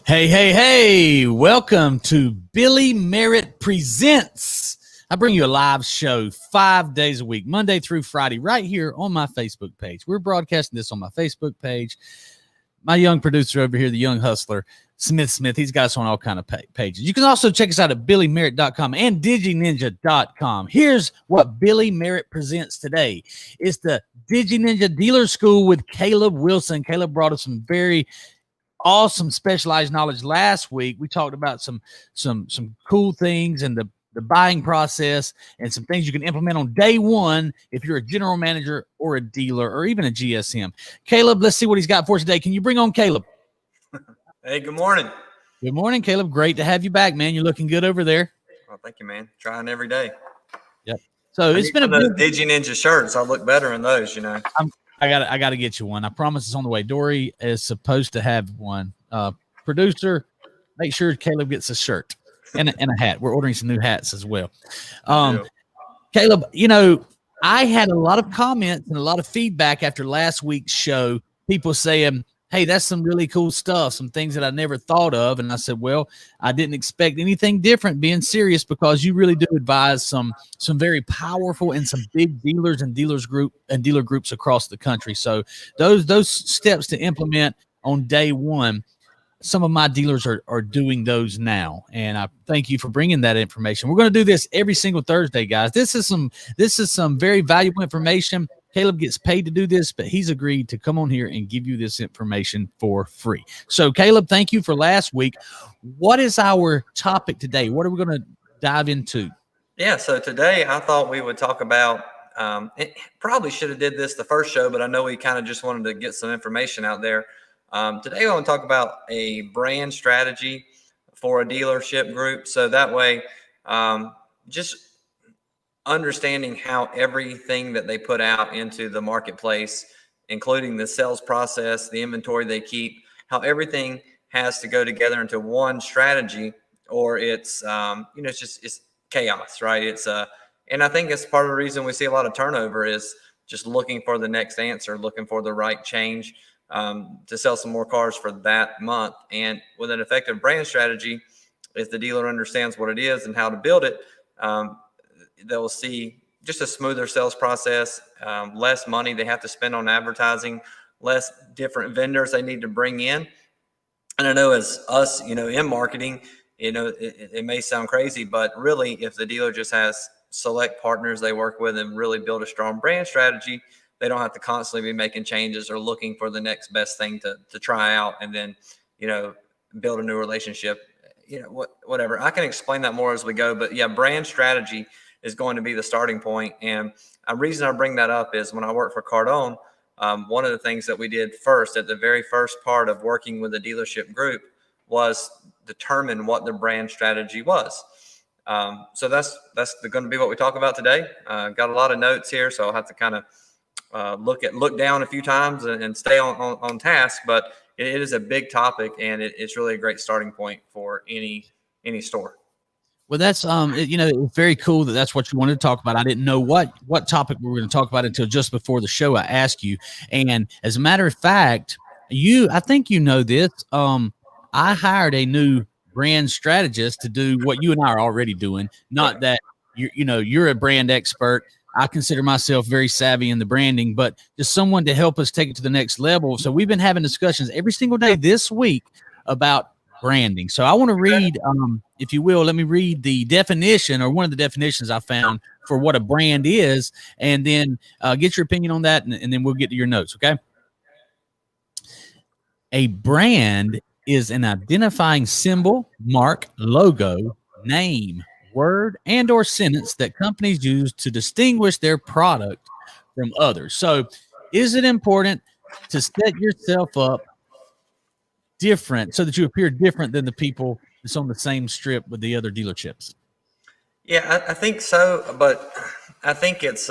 Hey, hey, hey, welcome to Billy Merritt Presents. I bring you a live show 5 days a week, Monday through Friday, right here on my Facebook page. We're broadcasting this on my Facebook page. My young producer over here, the young hustler, Smith, he's got us on all kind of pages. You can also check us out at BillyMerritt.com and DigiNinja.com. Here's what Billy Merritt presents today. It's the DigiNinja Dealer School with Caleb Wilson. Caleb brought us some very awesome specialized knowledge last week. We talked about some cool things and the buying process and some things you can implement on day one if you're a general manager or a dealer or even a GSM. Caleb, let's see what he's got for us today. Can you bring on Caleb? Hey, good morning. Good morning, Caleb. Great to have you back, man. You're looking good over there. Well, thank you, man. Trying every day. Yep. So it's been a those DigiNinja shirts. I look better in those, you know. I got to get you one. I promise it's on the way. Dory is supposed to have one. Producer, make sure Caleb gets a shirt and a hat. We're ordering some new hats as well. Caleb, you know, I had a lot of comments and a lot of feedback after last week's show. People saying, hey, that's some really cool stuff, some things that I never thought of. And I said, well, I didn't expect anything different, being serious, because you really do advise some very powerful and some big dealers and dealer groups across the country. So those steps to implement on day one, some of my dealers are doing those now. And I thank you for bringing that information. We're going to do this every single Thursday, guys. This is some very valuable information. Caleb gets paid to do this, but he's agreed to come on here and give you this information for free. So, Caleb, thank you for last week. What is our topic today? What are we going to dive into? Yeah, so today I thought we would talk about probably should have did this the first show, but I know we kind of just wanted to get some information out there. Today I want to talk about a brand strategy for a dealership group. So that way, just understanding how everything that they put out into the marketplace, including the sales process, the inventory they keep, how everything has to go together into one strategy, or it's it's chaos, right? And I think it's part of the reason we see a lot of turnover is just looking for the next answer, looking for the right change to sell some more cars for that month. And with an effective brand strategy, if the dealer understands what it is and how to build it, they'll see just a smoother sales process, less money they have to spend on advertising, less different vendors they need to bring in. And I know as us, in marketing, it may sound crazy, but really if the dealer just has select partners they work with and really build a strong brand strategy, they don't have to constantly be making changes or looking for the next best thing to try out and then, build a new relationship, whatever. I can explain that more as we go, but yeah, brand strategy is going to be the starting point. And a reason I bring that up is when I worked for Cardone, one of the things that we did first at the very first part of working with a dealership group was determine what the brand strategy was. So that's going to be what we talk about today. Got a lot of notes here, so I'll have to kind of look down a few times and stay on task, but it is a big topic and it's really a great starting point for any store. Well, that's it's very cool that's what you wanted to talk about. I didn't know what topic we were going to talk about until just before the show. I asked you, and as a matter of fact, I think you know this. I hired a new brand strategist to do what you and I are already doing. Not that you're a brand expert. I consider myself very savvy in the branding, but just someone to help us take it to the next level. So we've been having discussions every single day this week about branding. So I want to read, if you will, let me read the definition or one of the definitions I found for what a brand is, and then get your opinion on that, and then we'll get to your notes, okay? A brand is an identifying symbol, mark, logo, name, word, and or sentence that companies use to distinguish their product from others. So is it important to set yourself up different so that you appear different than the people that's on the same strip with the other dealerships? Yeah, I think so, but I think it's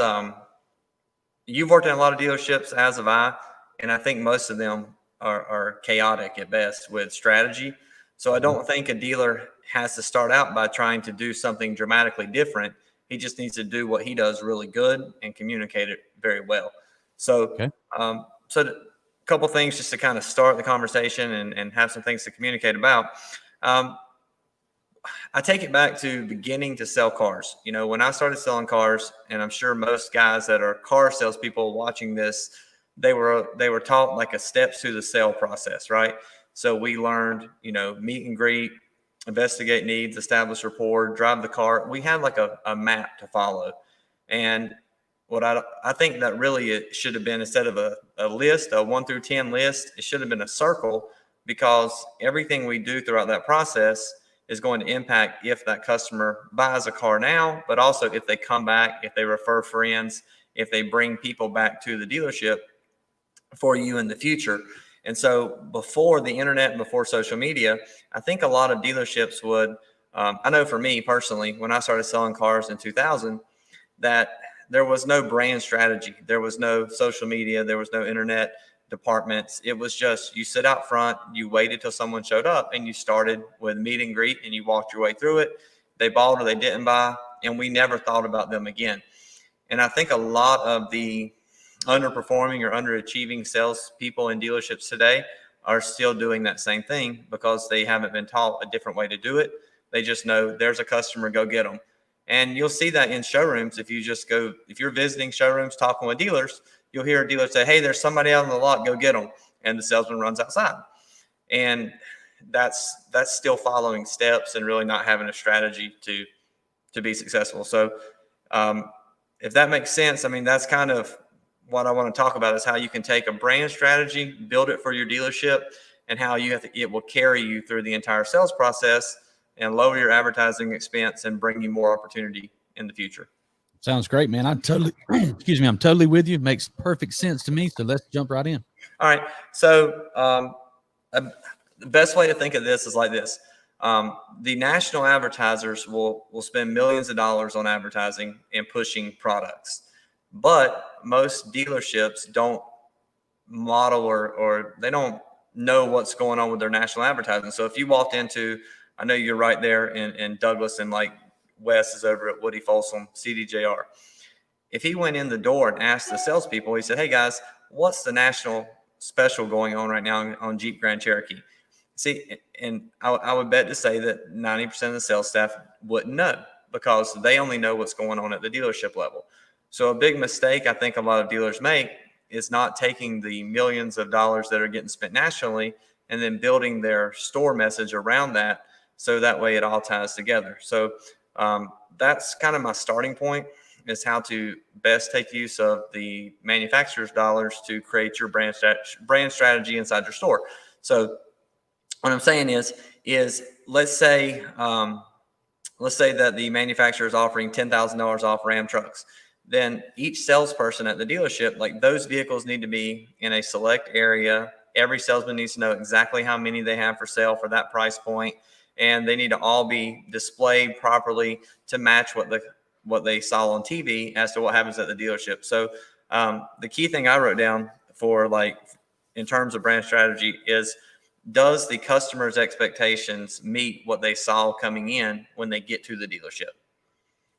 you've worked in a lot of dealerships, as have I, and I think most of them are chaotic at best with strategy. So I don't think a dealer has to start out by trying to do something dramatically different. He just needs to do what he does really good and communicate it very well. So, Okay. couple things just to kind of start the conversation and have some things to communicate about. I take it back to beginning to sell cars. You know, when I started selling cars, and I'm sure most guys that are car salespeople watching this, they were taught like a steps to the sale process, right? So we learned, you know, meet and greet, investigate needs, establish rapport, drive the car. We had like a map to follow. And what I think that really it should have been, instead of a list, a 1 through 10 list, it should have been a circle, because everything we do throughout that process is going to impact if that customer buys a car now, but also if they come back, if they refer friends, if they bring people back to the dealership for you in the future. And so before the internet and before social media, I think a lot of dealerships would, I know for me personally, when I started selling cars in 2000, that there was no brand strategy. There was no social media. There was no internet departments. It was just, you sit out front, you waited till someone showed up, and you started with meet and greet, and you walked your way through it. They bought or they didn't buy, and we never thought about them again. And I think a lot of the underperforming or underachieving salespeople in dealerships today are still doing that same thing, because they haven't been taught a different way to do it. They just know there's a customer, go get them. And you'll see that in showrooms. If you're visiting showrooms, talking with dealers, you'll hear a dealer say, hey, there's somebody out on the lot, go get them. And the salesman runs outside. And that's still following steps and really not having a strategy to be successful. So if that makes sense, I mean, that's kind of what I want to talk about, is how you can take a brand strategy, build it for your dealership, and how it will carry you through the entire sales process and lower your advertising expense and bring you more opportunity in the future. Sounds great, man. I'm totally with you. It makes perfect sense to me. So let's jump right in. All right. So the best way to think of this is like this. The national advertisers will spend millions of dollars on advertising and pushing products, but most dealerships don't model or they don't know what's going on with their national advertising. So if you walked into, I know you're right there in Douglas, and like Wes is over at Woody Folsom, CDJR. If he went in the door and asked the salespeople, he said, hey guys, what's the national special going on right now on Jeep Grand Cherokee? See, and I would bet to say that 90% of the sales staff wouldn't know, because they only know what's going on at the dealership level. So a big mistake I think a lot of dealers make is not taking the millions of dollars that are getting spent nationally and then building their store message around that, so that way it all ties together. So that's kind of my starting point, is how to best take use of the manufacturer's dollars to create your brand strategy inside your store. So what I'm saying is let's say that the manufacturer is offering $10,000 off Ram trucks. Then each salesperson at the dealership, like, those vehicles need to be in a select area. Every salesman needs to know exactly how many they have for sale for that price point. And they need to all be displayed properly to match what they saw on TV as to what happens at the dealership. So the key thing I wrote down for, like, in terms of brand strategy is, does the customer's expectations meet what they saw coming in when they get to the dealership?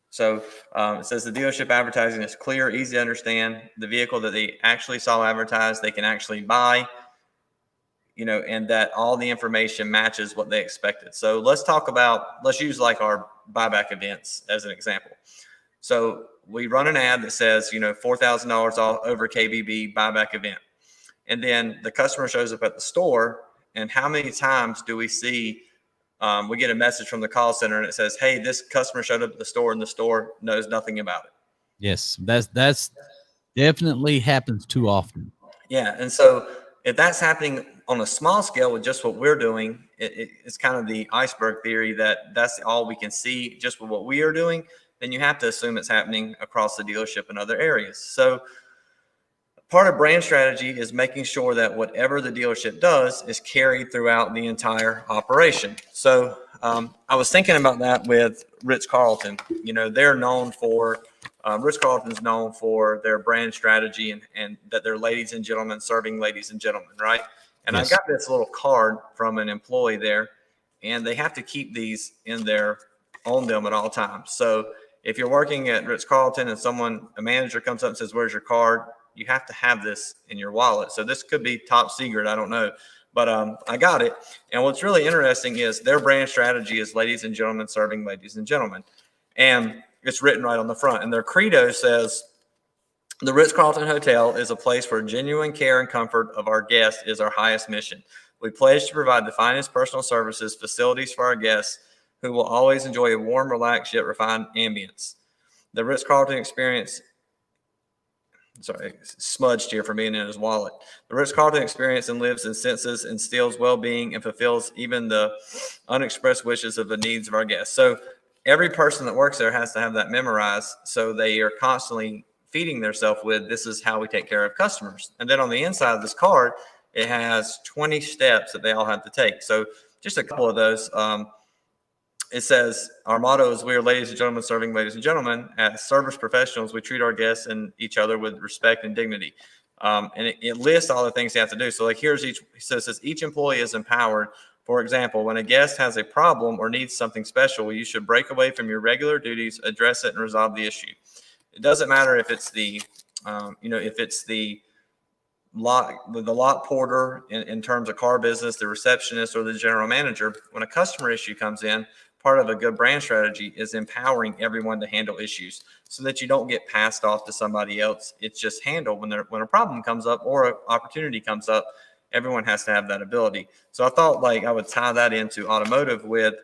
So it says the dealership advertising is clear, easy to understand. The vehicle that they actually saw advertised, they can actually buy, and that all the information matches what they expected. So let's use like our buyback events as an example. So we run an ad that says, $4,000 off over KBB buyback event. And then the customer shows up at the store, and how many times do we see, we get a message from the call center and it says, hey, this customer showed up at the store, and the store knows nothing about it. Yes, that's definitely happens too often. Yeah. And so if that's happening on a small scale with just what we're doing, it's kind of the iceberg theory that that's all we can see just with what we are doing. Then you have to assume it's happening across the dealership in other areas. So part of brand strategy is making sure that whatever the dealership does is carried throughout the entire operation. So I was thinking about that with Ritz-Carlton. They're known for, Ritz-Carlton's known for their brand strategy and that they're ladies and gentlemen serving ladies and gentlemen, right? And yes. I got this little card from an employee there, and they have to keep these on them at all times. So if you're working at Ritz-Carlton and a manager comes up and says, where's your card? you have to have this in your wallet. So this could be top secret, I don't know, but I got it. And what's really interesting is their brand strategy is ladies and gentlemen serving ladies and gentlemen, and it's written right on the front. And their credo says, the Ritz-Carlton Hotel is a place where genuine care and comfort of our guests is our highest mission. We pledge to provide the finest personal services, facilities for our guests who will always enjoy a warm, relaxed, yet refined ambience. The Ritz-Carlton experience, smudged here for me and in his wallet. The Ritz-Carlton experience and lives in senses, instills well-being, and fulfills even the unexpressed wishes of the needs of our guests. So every person that works there has to have that memorized, so they are constantly feeding themselves with, this is how we take care of customers. And then on the inside of this card, it has 20 steps that they all have to take. So just a couple of those. It says, our motto is, we are ladies and gentlemen serving ladies and gentlemen. As service professionals, we treat our guests and each other with respect and dignity. And it lists all the things they have to do. So like here's each, so it says each employee is empowered. For example, when a guest has a problem or needs something special, you should break away from your regular duties, address it, and resolve the issue. It doesn't matter if it's the, if it's the lot porter in terms of car business, the receptionist, or the general manager. When a customer issue comes in, part of a good brand strategy is empowering everyone to handle issues so that you don't get passed off to somebody else. It's just handled when a problem comes up or an opportunity comes up. Everyone has to have that ability. So I thought like I would tie that into automotive with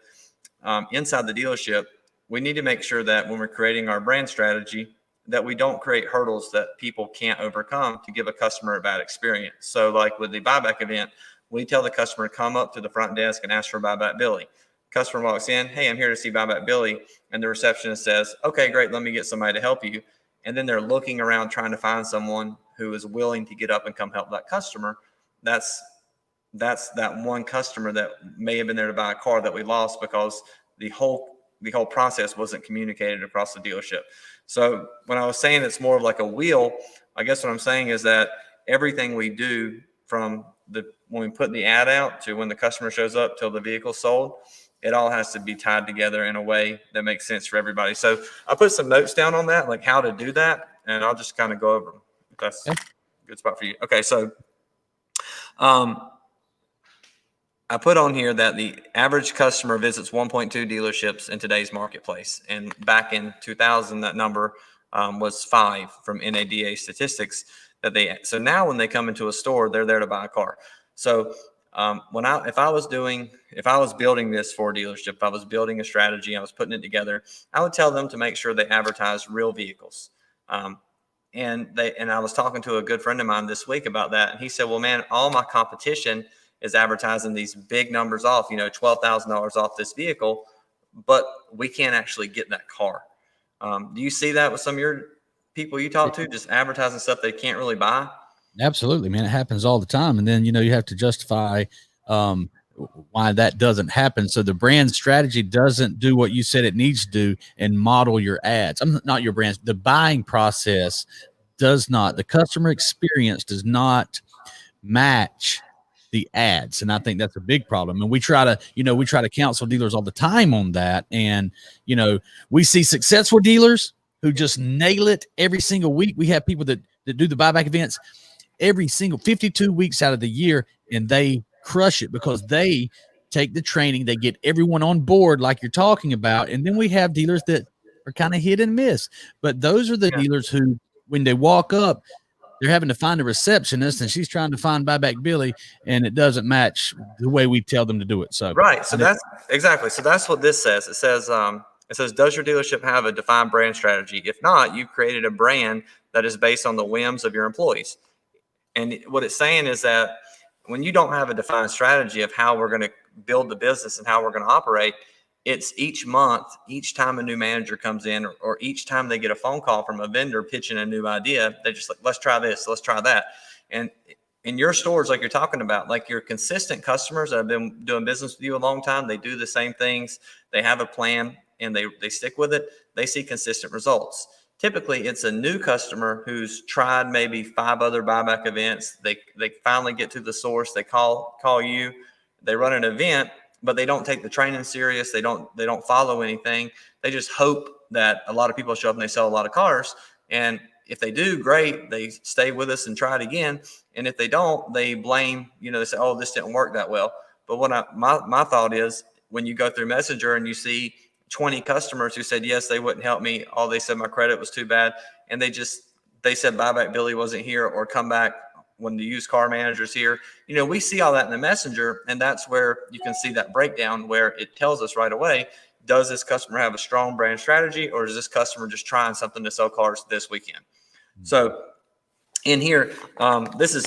inside the dealership. We need to make sure that when we're creating our brand strategy, that we don't create hurdles that people can't overcome to give a customer a bad experience. So like with the buyback event, we tell the customer to come up to the front desk and ask for Buyback Billy. Customer walks in, hey, I'm here to see Buyback Billy. And the receptionist says, okay, great, let me get somebody to help you. And then they're looking around trying to find someone who is willing to get up and come help that customer. That's that one customer that may have been there to buy a car that we lost because the whole process wasn't communicated across the dealership. So when I was saying it's more of like a wheel, I guess what I'm saying is that everything we do from when we put the ad out to when the customer shows up till the vehicle's sold, it all has to be tied together in a way that makes sense for everybody. So I put some notes down on that, like how to do that, and I'll just kind of go over them if that's a good spot for you. Okay, so I put on here that the average customer visits 1.2 dealerships in today's marketplace. And back in 2000, that number was 5 from NADA statistics. So now when they come into a store, they're there to buy a car. So if I was building this for a dealership, if I was building a strategy, I was putting it together, I would tell them to make sure they advertise real vehicles. And I was talking to a good friend of mine this week about that. And he said, well, man, all my competition is advertising these big numbers off, $12,000 off this vehicle, but we can't actually get that car. Do you see that with some of your people you talk to, just advertising stuff they can't really buy? Absolutely, man. It happens all the time. And then, you have to justify why that doesn't happen. So the brand strategy doesn't do what you said it needs to do and model your ads. Not your brand. The buying process does not. The customer experience does not match the ads. And I think that's a big problem. And we try to counsel dealers all the time on that. And, we see successful dealers who just nail it every single week. We have people that do the buyback events every single 52 weeks out of the year, and they crush it because they take the training, they get everyone on board like you're talking about. And then we have dealers that are kind of hit and miss. But those are the dealers who, when they walk up, they're having to find a receptionist and she's trying to find Buyback Billy, and it doesn't match the way we tell them to do it. So right. So that's exactly. So that's what this says. It says, does your dealership have a defined brand strategy? If not, you created a brand that is based on the whims of your employees. And what it's saying is that when you don't have a defined strategy of how we're going to build the business and how we're going to operate, it's each month, each time a new manager comes in, or each time they get a phone call from a vendor pitching a new idea, they're just like, let's try this, let's try that. And in your stores, like you're talking about, like your consistent customers that have been doing business with you a long time, they do the same things, they have a plan, and they stick with it, they see consistent results. Typically, it's a new customer who's tried maybe 5 other buyback events. They finally get to the source. They call you. They run an event, but they don't take the training serious. They don't follow anything. They just hope that a lot of people show up and they sell a lot of cars. And if they do, great, they stay with us and try it again. And if they don't, they blame, they say, oh, this didn't work that well. But my thought is, when you go through Messenger and you see 20 customers who said, yes, they wouldn't help me. Oh, they said my credit was too bad. And they said, bye back, Billy wasn't here, or come back when the used car manager's here. We see all that in the Messenger, and that's where you can see that breakdown where it tells us right away, does this customer have a strong brand strategy, or is this customer just trying something to sell cars this weekend? So in here, this is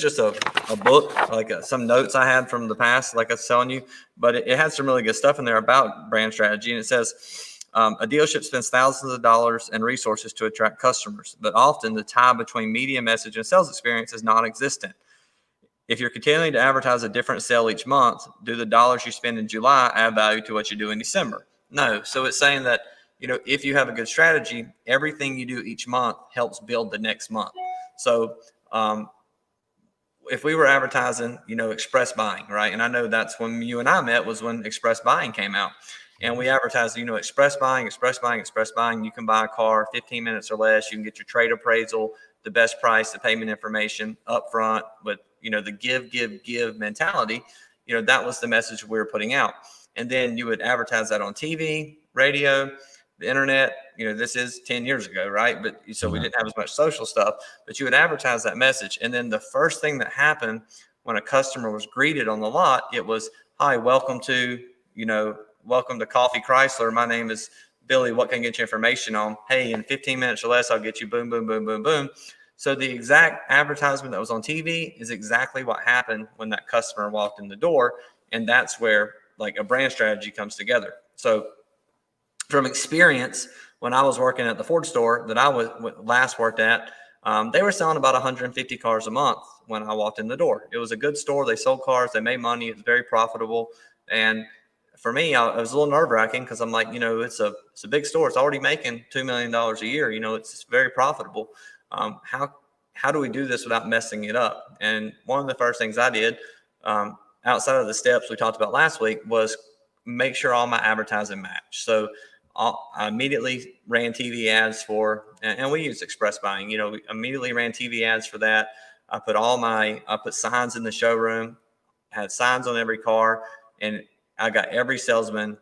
just a book, like some notes I had from the past, like I was telling you, but it had some really good stuff in there about brand strategy. And it says, a dealership spends thousands of dollars and resources to attract customers, but often the tie between media message and sales experience is non-existent. If you're continuing to advertise a different sale each month, do the dollars you spend in July add value to what you do in December? No. So it's saying that, if you have a good strategy, everything you do each month helps build the next month. So if we were advertising, express buying, right? And I know that's when you and I met, was when express buying came out. And we advertise, express buying. You can buy a car 15 minutes or less. You can get your trade appraisal, the best price, the payment information up front with, the give mentality. That was the message we were putting out. And then you would advertise that on TV, radio, the internet. This is 10 years ago, right? But so we didn't have as much social stuff, but you would advertise that message. And then the first thing that happened when a customer was greeted on the lot, it was, hi, welcome to Coffee Chrysler. My name is Billy. What can I get you information on? Hey, in 15 minutes or less, I'll get you boom, boom, boom, boom, boom. So the exact advertisement that was on TV is exactly what happened when that customer walked in the door. And that's where like a brand strategy comes together. So from experience, when I was working at the Ford store that I last worked at, they were selling about 150 cars a month when I walked in the door. It was a good store. They sold cars. They made money. It was very profitable. And for me, it was a little nerve-wracking because I'm like, it's a big store. It's already making $2 million a year. It's very profitable. How do we do this without messing it up? And one of the first things I did, outside of the steps we talked about last week, was make sure all my advertising matched. So I immediately ran TV ads and we used express buying. We immediately ran TV ads for that. I put signs in the showroom, had signs on every car, and I got every salesman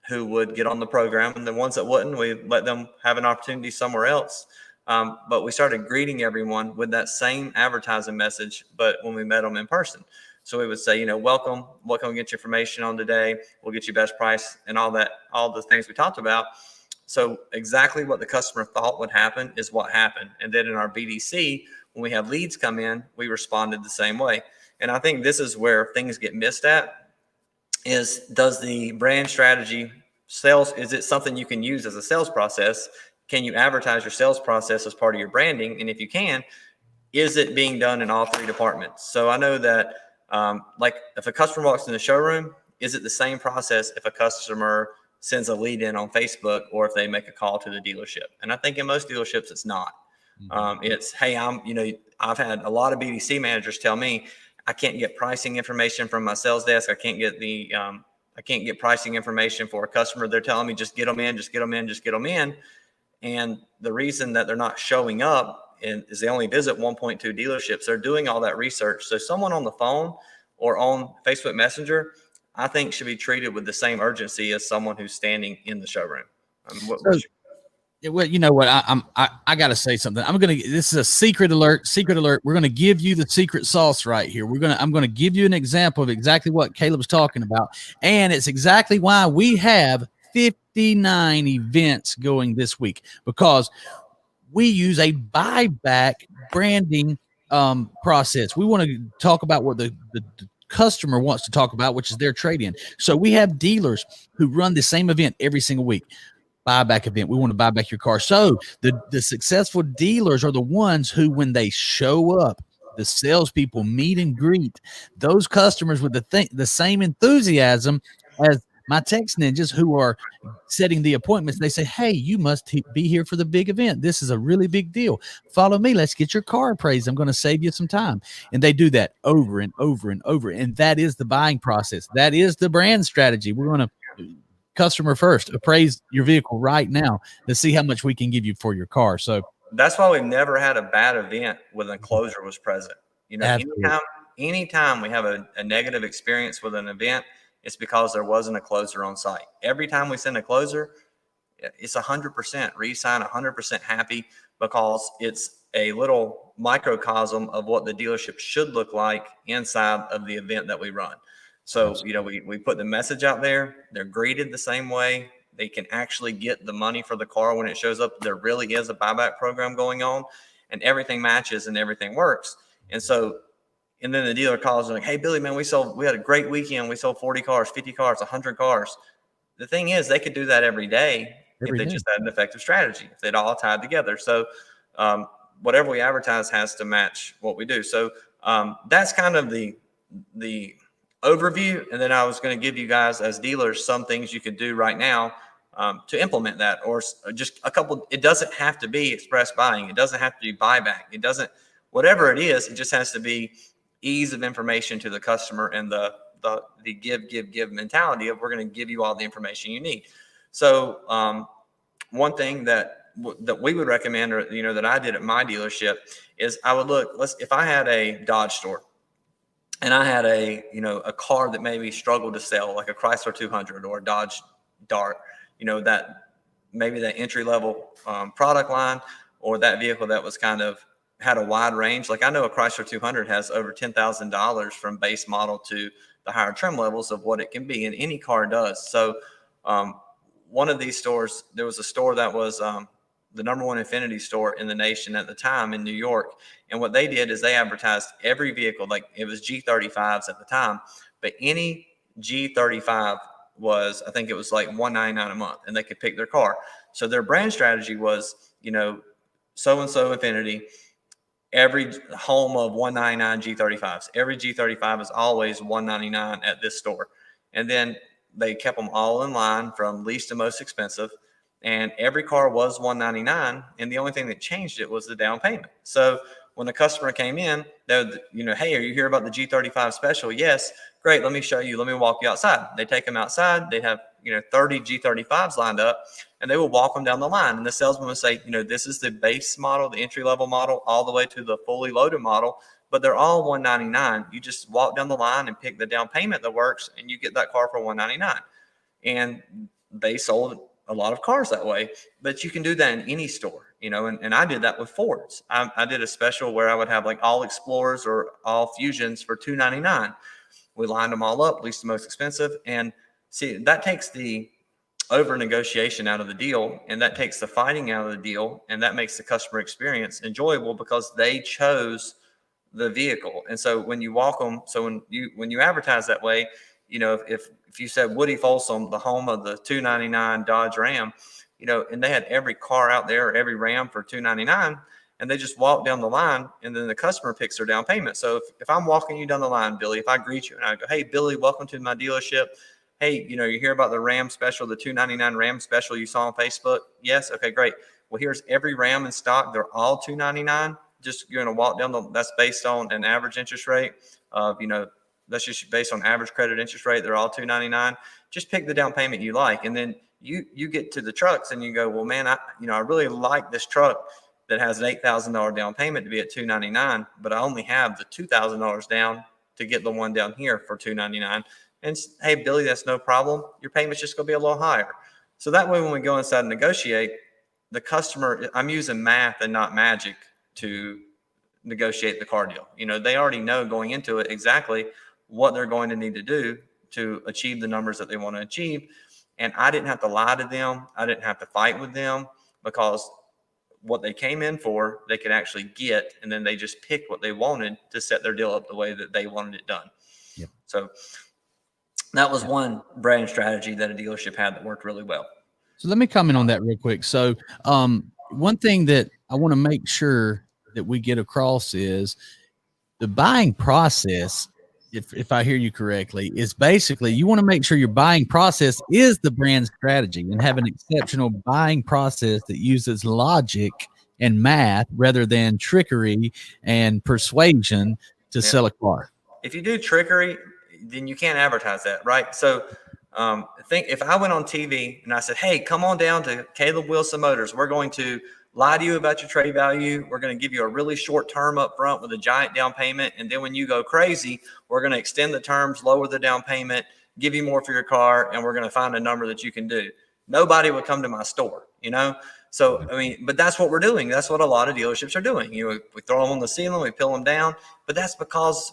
who would get on the program, and the ones that wouldn't, we let them have an opportunity somewhere else. But we started greeting everyone with that same advertising message, but when we met them in person. So we would say, welcome, what can we get you information on today? We'll get you best price and all the things we talked about. So exactly what the customer thought would happen is what happened. And then in our BDC, when we have leads come in, we responded the same way. And I think this is where things get missed at, is does the brand strategy sales, is it something you can use as a sales process? Can you advertise your sales process as part of your branding? And if you can, is it being done in all three departments? So I know that like if a customer walks in the showroom, is it the same process if a customer sends a lead in on Facebook or if they make a call to the dealership? And I think in most dealerships, it's not. It's, hey, I've had a lot of BDC managers tell me I can't get pricing information from my sales desk. I can't get pricing information for a customer. They're telling me just get them in. And the reason that they're not showing up is they only visit 1.2 dealerships. They're doing all that research. So someone on the phone or on Facebook Messenger, I think should be treated with the same urgency as someone who's standing in the showroom. Well, you know what? I got to say something. This is a secret alert. We're going to give you the secret sauce right here. I'm going to give you an example of exactly what Caleb's talking about. And it's exactly why we have 59 events going this week, because we use a buyback branding process. We want to talk about what the customer wants to talk about, which is their trade-in. So we have dealers who run the same event every single week. Buyback event. We want to buy back your car. So the successful dealers are the ones who, when they show up, the salespeople meet and greet those customers with the same enthusiasm as my text ninjas who are setting the appointments. They say, hey, you must be here for the big event. This is a really big deal. Follow me. Let's get your car appraised. I'm going to save you some time. And they do that over and over and over. And that is the buying process. That is the brand strategy. We're going to customer first, appraise your vehicle right now to see how much we can give you for your car. So that's why we've never had a bad event when a closer was present. You know, anytime we have a negative experience with an event, it's because there wasn't a closer on site. Every time we send a closer, it's 100% re-sign, 100% happy, because it's a little microcosm of what the dealership should look like inside of the event that we run. So, you know, we put the message out there. They're greeted the same way. They can actually get the money for the car when it shows up. There really is a buyback program going on, and everything matches and everything works. And so, and then the dealer calls and like, hey, Billy, man, we had a great weekend. We sold 40 cars, 50 cars, 100 cars. The thing is, they could do that every day if they just had an effective strategy, if they'd all tied together. So whatever we advertise has to match what we do. So that's kind of the overview. And then I was going to give you guys as dealers some things you could do right now to implement that, or just a couple. It doesn't have to be express buying. It doesn't have to be buyback. It doesn't, whatever it is, it just has to be ease of information to the customer and the give mentality of, we're going to give you all the information you need. So one thing that we would recommend, or, you know, that I did at my dealership, is I would look, if I had a Dodge store and I had a car that maybe struggled to sell, like a Chrysler 200 or a Dodge Dart, you know, that maybe that entry level product line, or that vehicle that was kind of had a wide range. Like I know a Chrysler 200 has over $10,000 from base model to the higher trim levels of what it can be, and any car does. So one of these stores, there was a store that was the number one Infinity store in the nation at the time in New York. And what they did is they advertised every vehicle, like it was G35s at the time, but any G35 was, I think it was like $199 a month, and they could pick their car. So their brand strategy was, you know, so-and-so Infinity, every home of 199 G35s. Every G35 is always 199 at this store. And then they kept them all in line from least to most expensive. And every car was 199. And the only thing that changed it was the down payment. So when the customer came in, they would, you know, hey, are you here about the G35 special? Yes. Great. Let me show you. Let me walk you outside. They take them outside. They have, you know, 30 G35s lined up, and they will walk them down the line. And the salesman will say, you know, this is the base model, the entry level model, all the way to the fully loaded model, but they're all 199. You just walk down the line and pick the down payment that works, and you get that car for 199. And they sold a lot of cars that way, but you can do that in any store, you know, and I did that with Fords. I did a special where I would have like all Explorers or all Fusions for $299. We lined them all up, least to most expensive. And see, that takes the over negotiation out of the deal, and that takes the fighting out of the deal, and that makes the customer experience enjoyable because they chose the vehicle. And so when you walk them, so when you advertise that way, you know, if you said Woody Folsom, the home of the $299 Dodge Ram, you know, and they had every car out there, every Ram for $299, and they just walk down the line, and then the customer picks their down payment. So if I'm walking you down the line, Billy, if I greet you and I go, hey, Billy, welcome to my dealership. Hey, you know, you hear about the Ram special, the $299 Ram special you saw on Facebook? Yes. Okay, great. Well, here's every Ram in stock. They're all $299. Just, you're going to walk down that's based on an average interest rate of, you know, that's just based on average credit interest rate. They're all $299. Just pick the down payment you like. And then you get to the trucks and you go, well, man, I really like this truck that has an $8,000 down payment to be at $299, but I only have the $2,000 down to get the one down here for $299. And hey, Billy, that's no problem. Your payment's just going to be a little higher. So that way, when we go inside and negotiate, the customer, I'm using math and not magic to negotiate the car deal. You know, they already know going into it exactly what they're going to need to do to achieve the numbers that they want to achieve. And I didn't have to lie to them. I didn't have to fight with them, because what they came in for, they could actually get, and then they just picked what they wanted to set their deal up the way that they wanted it done. Yep. So that was one brand strategy that a dealership had that worked really well. So let me comment on that real quick. So one thing that I want to make sure that we get across is the buying process, if I hear you correctly, is basically you want to make sure your buying process is the brand strategy, and have an exceptional buying process that uses logic and math rather than trickery and persuasion to sell a car. If you do trickery, then you can't advertise that, right? So think if I went on TV and I said, hey, come on down to Caleb Wilson Motors. We're going to lie to you about your trade value. We're going to give you a really short term up front with a giant down payment. And then when you go crazy, we're going to extend the terms, lower the down payment, give you more for your car, and we're going to find a number that you can do. Nobody would come to my store, you know? So, I mean, but that's what we're doing. That's what a lot of dealerships are doing. You know, we throw them on the ceiling, we peel them down, but that's because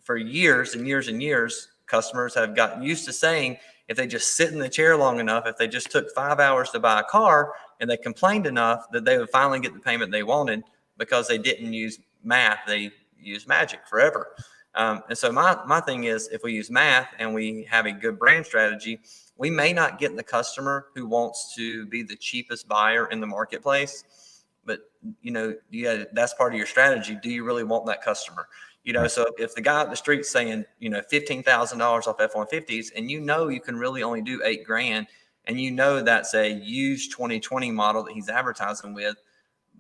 for years and years and years, customers have gotten used to saying, if they just sit in the chair long enough, if they just took 5 hours to buy a car and they complained enough, that they would finally get the payment they wanted because they didn't use math. They used magic forever. And so my thing is, if we use math and we have a good brand strategy, we may not get the customer who wants to be the cheapest buyer in the marketplace, but you know, that's part of your strategy. Do you really want that customer? You know, so if the guy at the street's saying, you know, $15,000 off F-150s, and you know you can really only do $8,000, and you know that's a used 2020 model that he's advertising with,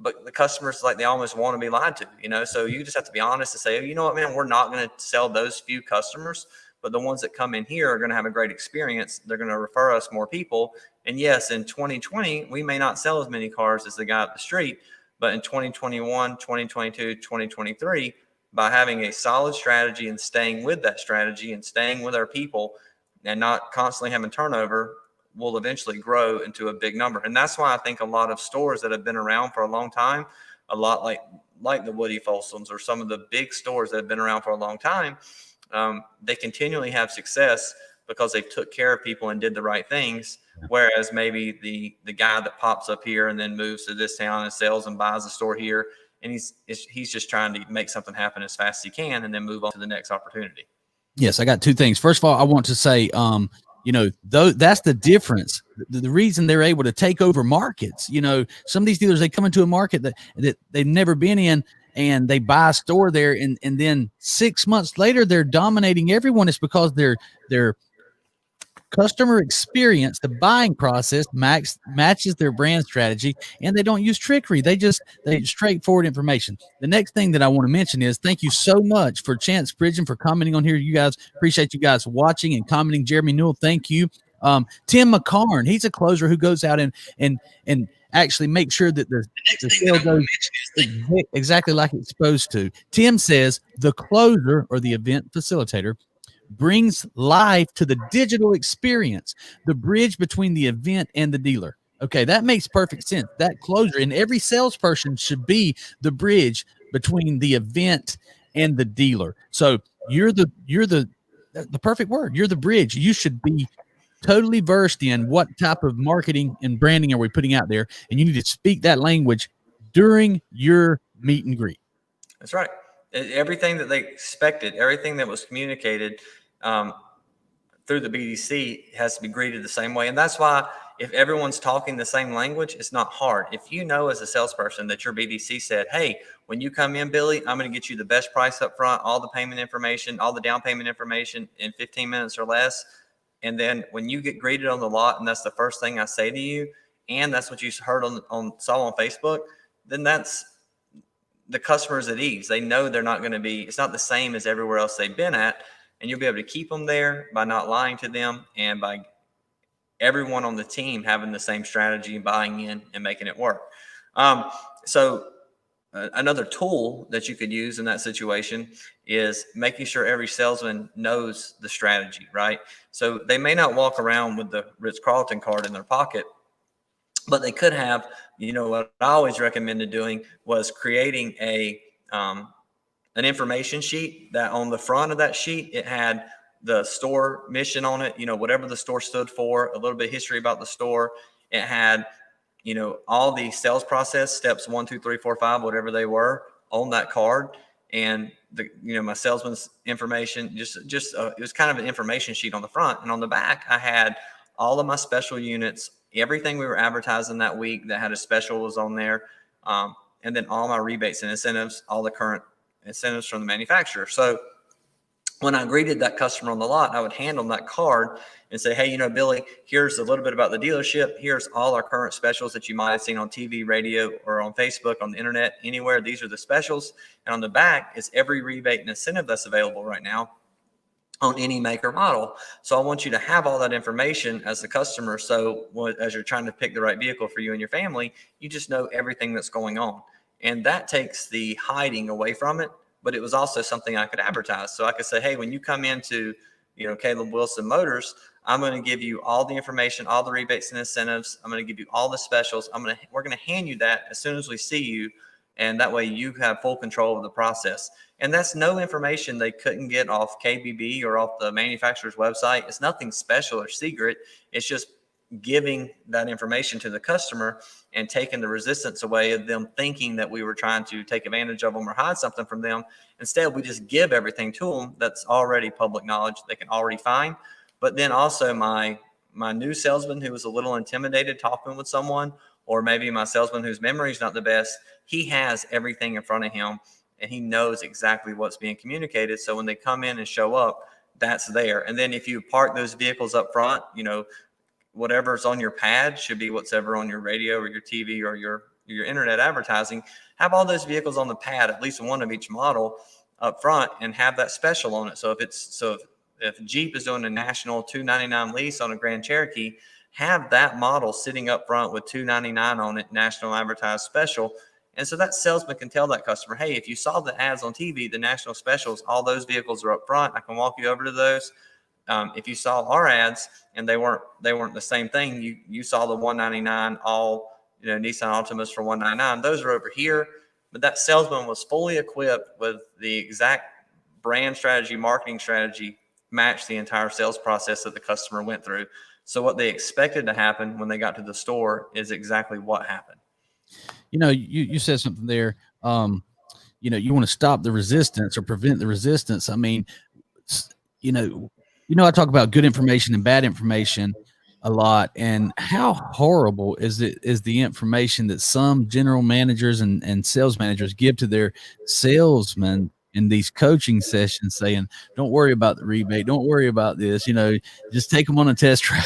but the customers, like, they almost want to be lied to, you know. So you just have to be honest and say, you know what, man, we're not going to sell those few customers, but the ones that come in here are going to have a great experience. They're going to refer us more people. And yes, in 2020, we may not sell as many cars as the guy up the street, but in 2021, 2022, 2023, by having a solid strategy and staying with that strategy and staying with our people and not constantly having turnover, will eventually grow into a big number. And that's why I think a lot of stores that have been around for a long time, a lot like the Woody Folsoms or some of the big stores that have been around for a long time, they continually have success because they took care of people and did the right things. Whereas maybe the guy that pops up here and then moves to this town and sells and buys a store here, and he's just trying to make something happen as fast as he can and then move on to the next opportunity. Yes, I got two things. First of all, I want to say, you know, that's the difference. The reason they're able to take over markets. You know, some of these dealers, they come into a market that they've never been in, and they buy a store there, and then 6 months later they're dominating everyone. It's because their customer experience, the buying process matches their brand strategy, and they don't use trickery. They straightforward information. The next thing that I want to mention is thank you so much for Chance Pridgeon for commenting on here. You guys, appreciate you guys watching and commenting. Jeremy Newell, thank you. Tim McCarn, he's a closer who goes out and actually make sure that the sale goes exactly like it's supposed to. Tim says the closer, or the event facilitator, brings life to the digital experience, the bridge between the event and the dealer. Okay, that makes perfect sense. That closer, and every salesperson should be the bridge between the event and the dealer. So you're the perfect word. You're the bridge. You should be totally versed in what type of marketing and branding are we putting out there, and you need to speak that language during your meet and greet. That's right. Everything that they expected, everything that was communicated through the BDC has to be greeted the same way. And that's why if everyone's talking the same language, it's not hard. If you know as a salesperson that your BDC said, hey, when you come in, Billy, I'm going to get you the best price up front, all the payment information, all the down payment information in 15 minutes or less. And then when you get greeted on the lot, and that's the first thing I say to you, and that's what you heard saw on Facebook, then that's the customer's at ease. They know they're not going to be, it's not the same as everywhere else they've been at. And you'll be able to keep them there by not lying to them, and by everyone on the team having the same strategy, buying in and making it work. So another tool that you could use in that situation is making sure every salesman knows the strategy, right? So they may not walk around with the Ritz-Carlton card in their pocket, but they could have, you know, what I always recommended doing was creating an information sheet that on the front of that sheet, it had the store mission on it, you know, whatever the store stood for, a little bit of history about the store. It had, you know, all the sales process steps 1, 2, 3, 4, 5, whatever they were on that card. And the, you know, my salesman's information, it was kind of an information sheet on the front, and on the back, I had all of my special units, everything we were advertising that week that had a special was on there. And then all my rebates and incentives, all the current incentives from the manufacturer. So when I greeted that customer on the lot, I would hand them that card and say, hey, you know, Billy, here's a little bit about the dealership. Here's all our current specials that you might have seen on TV, radio, or on Facebook, on the internet, anywhere. These are the specials. And on the back is every rebate and incentive that's available right now. on any make or model. So I want you to have all that information as the customer. So as you're trying to pick the right vehicle for you and your family, you just know everything that's going on. And that takes the hiding away from it. But it was also something I could advertise. So I could say, hey, when you come into, Caleb Wilson Motors, I'm going to give you all the information, all the rebates and incentives. I'm going to give you all the specials. We're going to hand you that as soon as we see you. And that way you have full control of the process. And that's no information they couldn't get off KBB or off the manufacturer's website. It's nothing special or secret. It's just giving that information to the customer and taking the resistance away of them thinking that we were trying to take advantage of them or hide something from them. Instead, we just give everything to them that's already public knowledge they can already find. But then also my new salesman who was a little intimidated talking with someone, or maybe my salesman whose memory is not the best, he has everything in front of him and he knows exactly what's being communicated. So when they come in and show up, that's there. And then if you park those vehicles up front, whatever's on your pad should be whatsoever on your radio or your TV or your internet advertising. Have all those vehicles on the pad, at least one of each model up front, and have that special on it. So if Jeep is doing a national $299 lease on a Grand Cherokee, have that model sitting up front with $299 on it, national advertised special. And so that salesman can tell that customer, hey, if you saw the ads on TV, the national specials, all those vehicles are up front. I can walk you over to those. If you saw our ads and they weren't the same thing, you saw the $199 all Nissan Altimas for $199. Those are over here. But that salesman was fully equipped with the exact brand strategy, marketing strategy, match the entire sales process that the customer went through. So what they expected to happen when they got to the store is exactly what happened. You said something there. You want to stop the resistance or prevent the resistance. I mean, I talk about good information and bad information a lot, and how horrible is the information that some general managers and sales managers give to their salesmen in these coaching sessions, saying, don't worry about the rebate, don't worry about this, just take them on a test drive.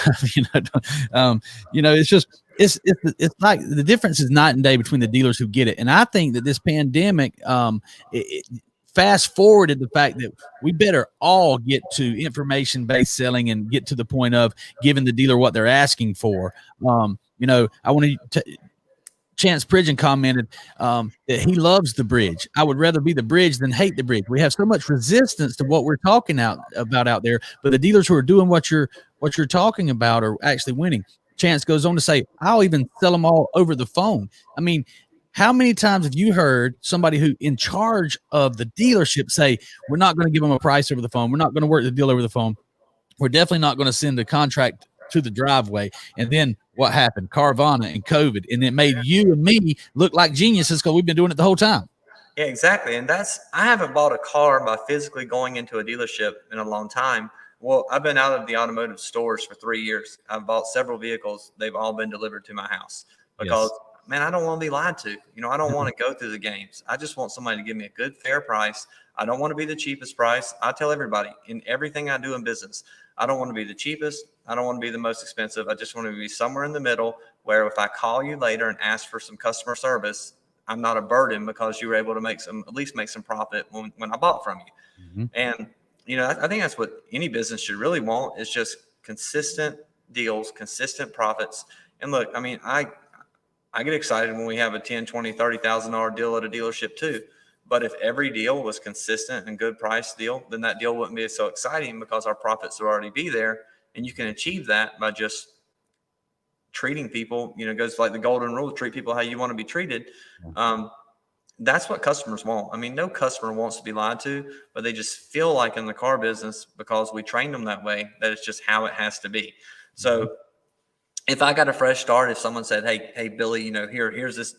It's like the difference is night and day between the dealers who get it. And I think that this pandemic, fast forwarded the fact that we better all get to information-based selling and get to the point of giving the dealer what they're asking for. I want to Chance Pridgeon commented that he loves the bridge. I would rather be the bridge than hate the bridge. We have so much resistance to what we're talking about out there, but the dealers who are doing what you're talking about are actually winning. Chance goes on to say, I'll even sell them all over the phone. I mean, how many times have you heard somebody who in charge of the dealership say, we're not going to give them a price over the phone. We're not going to work the deal over the phone. We're definitely not going to send a contract to the driveway. And then what happened? Carvana and COVID. And it made you and me look like geniuses because we've been doing it the whole time. Yeah, exactly. And I haven't bought a car by physically going into a dealership in a long time. Well, I've been out of the automotive stores for 3 years. I've bought several vehicles. They've all been delivered to my house because, man, I don't want to be lied to. I don't want to go through the games. I just want somebody to give me a good, fair price. I don't want to be the cheapest price. I tell everybody in everything I do in business, I don't want to be the cheapest. I don't want to be the most expensive. I just want to be somewhere in the middle where if I call you later and ask for some customer service, I'm not a burden because you were able to at least make some profit when I bought from you. Mm-hmm. And, I think that's what any business should really want is just consistent deals, consistent profits. And look, I mean, I get excited when we have a $10,000, $20,000, $30,000 deal at a dealership too. But if every deal was consistent and good price deal, then that deal wouldn't be so exciting because our profits would already be there. And you can achieve that by just treating people, it goes like the golden rule, treat people how you want to be treated. That's what customers want. I mean, no customer wants to be lied to, but they just feel like in the car business, because we trained them that way, that it's just how it has to be. So if I got a fresh start, if someone said, hey, Billy, here's this,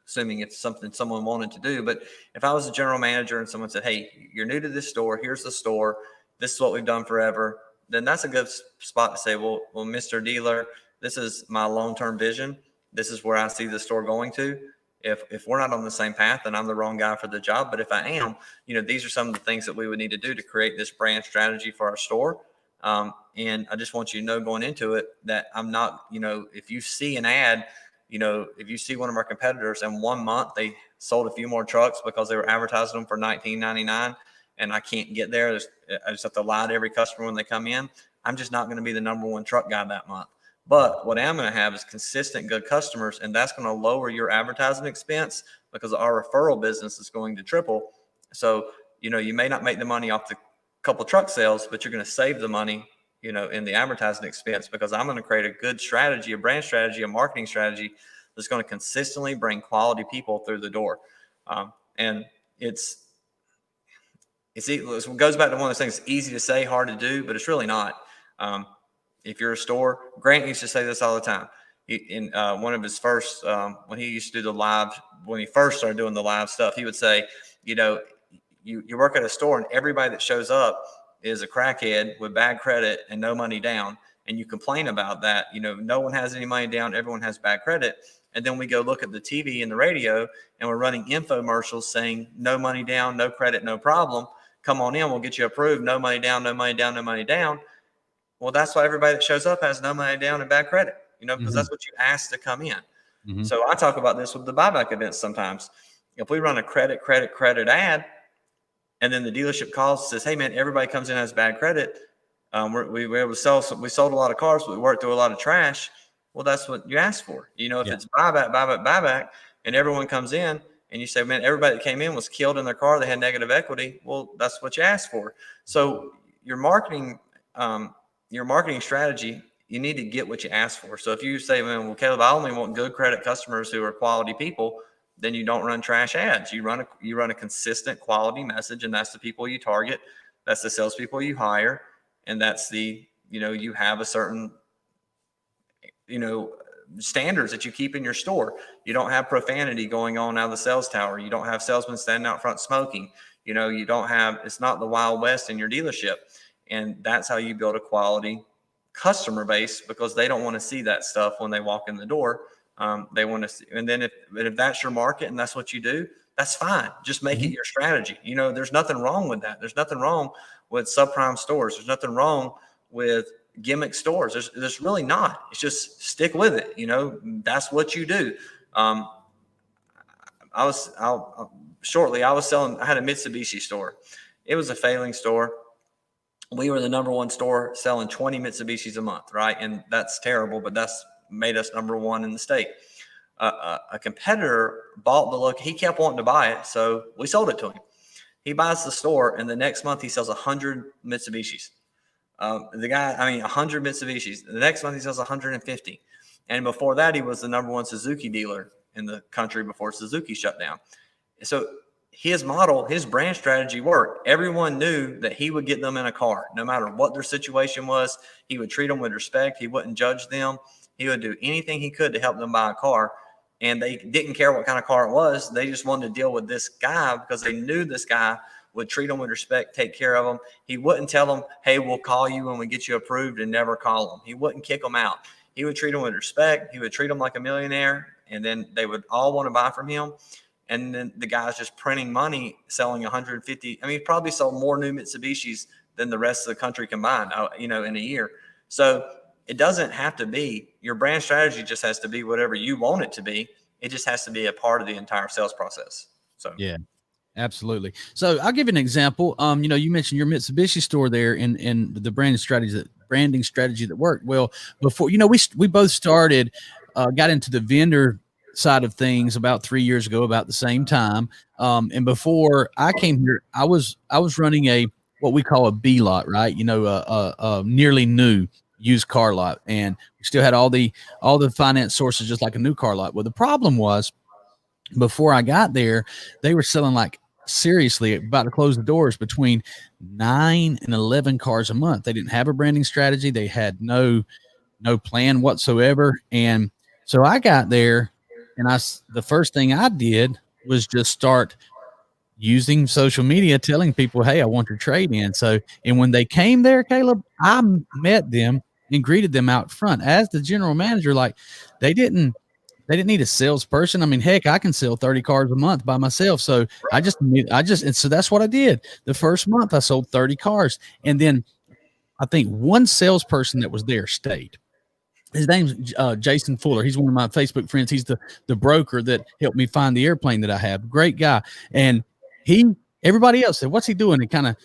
assuming it's something someone wanted to do, but if I was a general manager and someone said, hey, you're new to this store, here's the store, this is what we've done forever, then that's a good spot to say, well, Mr. Dealer, this is my long-term vision. This is where I see the store going to. If we're not on the same path, then I'm the wrong guy for the job. But if I am, these are some of the things that we would need to do to create this brand strategy for our store. And I just want you to know going into it that I'm not, if you see an ad, if you see one of our competitors in 1 month, they sold a few more trucks because they were advertising them for $19.99. and I can't get there. I just have to lie to every customer when they come in. I'm just not going to be the number one truck guy that month. But what I'm going to have is consistent, good customers, and that's going to lower your advertising expense because our referral business is going to triple. So, you may not make the money off the couple truck sales, but you're going to save the money, in the advertising expense, because I'm going to create a good strategy, a brand strategy, a marketing strategy that's going to consistently bring quality people through the door. And it goes back to one of those things, easy to say, hard to do, but it's really not. If you're a store, Grant used to say this all the time. In one of his first, when he used to do the live, when he first started doing the live stuff, he would say, you work at a store and everybody that shows up is a crackhead with bad credit and no money down. And you complain about that. No one has any money down. Everyone has bad credit. And then we go look at the TV and the radio and we're running infomercials saying no money down, no credit, no problem. Come on in. We'll get you approved. No money down, no money down, no money down. Well, that's why everybody that shows up has no money down and bad credit, because that's what you asked to come in. So I talk about this with the buyback events sometimes. If we run a credit ad, and then the dealership calls and says, hey, man, everybody comes in has bad credit. We were able to sell we sold a lot of cars, but we worked through a lot of trash. Well, that's what you asked for. If it's buyback, and everyone comes in and you say, man, everybody that came in was killed in their car, they had negative equity. Well, that's what you asked for. So your marketing strategy, you need to get what you ask for. So if you say, man, well, Caleb, I only want good credit customers who are quality people, then you don't run trash ads. You run a consistent quality message, and that's the people you target. That's the salespeople you hire. And that's you have a certain, standards that you keep in your store. You don't have profanity going on out of the sales tower. You don't have salesmen standing out front smoking. It's not the Wild West in your dealership. And that's how you build a quality customer base, because they don't want to see that stuff when they walk in the door. They want to see, and then if that's your market and that's what you do, that's fine. Just make it your strategy. There's nothing wrong with that. There's nothing wrong with subprime stores. There's nothing wrong with gimmick stores. There's really not. It's just stick with it. That's what you do. I was selling, I had a Mitsubishi store. It was a failing store. We were the number one store selling 20 Mitsubishis a month, right? And that's terrible, but that's made us number one in the state. A competitor bought the look. He kept wanting to buy it, so we sold it to him. He buys the store, and the next month he sells 100 Mitsubishis. 100 Mitsubishis. The next month he sells 150. And before that, he was the number one Suzuki dealer in the country before Suzuki shut down. So his model, his brand strategy worked. Everyone knew that he would get them in a car, no matter what their situation was. He would treat them with respect. He wouldn't judge them. He would do anything he could to help them buy a car. And they didn't care what kind of car it was. They just wanted to deal with this guy because they knew this guy would treat them with respect, take care of them. He wouldn't tell them, hey, we'll call you when we get you approved, and never call them. He wouldn't kick them out. He would treat them with respect. He would treat them like a millionaire, and then they would all want to buy from him. And then the guy's just printing money, selling 150. He probably sold more new Mitsubishis than the rest of the country combined, in a year. So it doesn't have to be, your brand strategy just has to be whatever you want it to be. It just has to be a part of the entire sales process. So, yeah, absolutely. So I'll give you an example. You mentioned your Mitsubishi store there and the branding strategy that worked. Well, before, we both started, got into the vendor side of things about 3 years ago, about the same time. And before I came here, I was running what we call a B lot, right? A nearly new used car lot, and we still had all the finance sources just like a new car lot. Well, the problem was, before I got there, they were selling, like, seriously, about to close the doors, between 9 and 11 cars a month. They didn't have a branding strategy. They had no plan whatsoever. And so I got there, and the first thing I did was just start using social media, telling people, hey, I want your trade in. So, and when they came there, Caleb, I met them and greeted them out front as the general manager. Like, they didn't need a salesperson. Heck, I can sell 30 cars a month by myself. So and so that's what I did. The first month I sold 30 cars. And then I think one salesperson that was there stayed. His name's Jason Fuller. He's one of my Facebook friends. He's the broker that helped me find the airplane that I have. Great guy. And Everybody else said, what's he doing? And kind of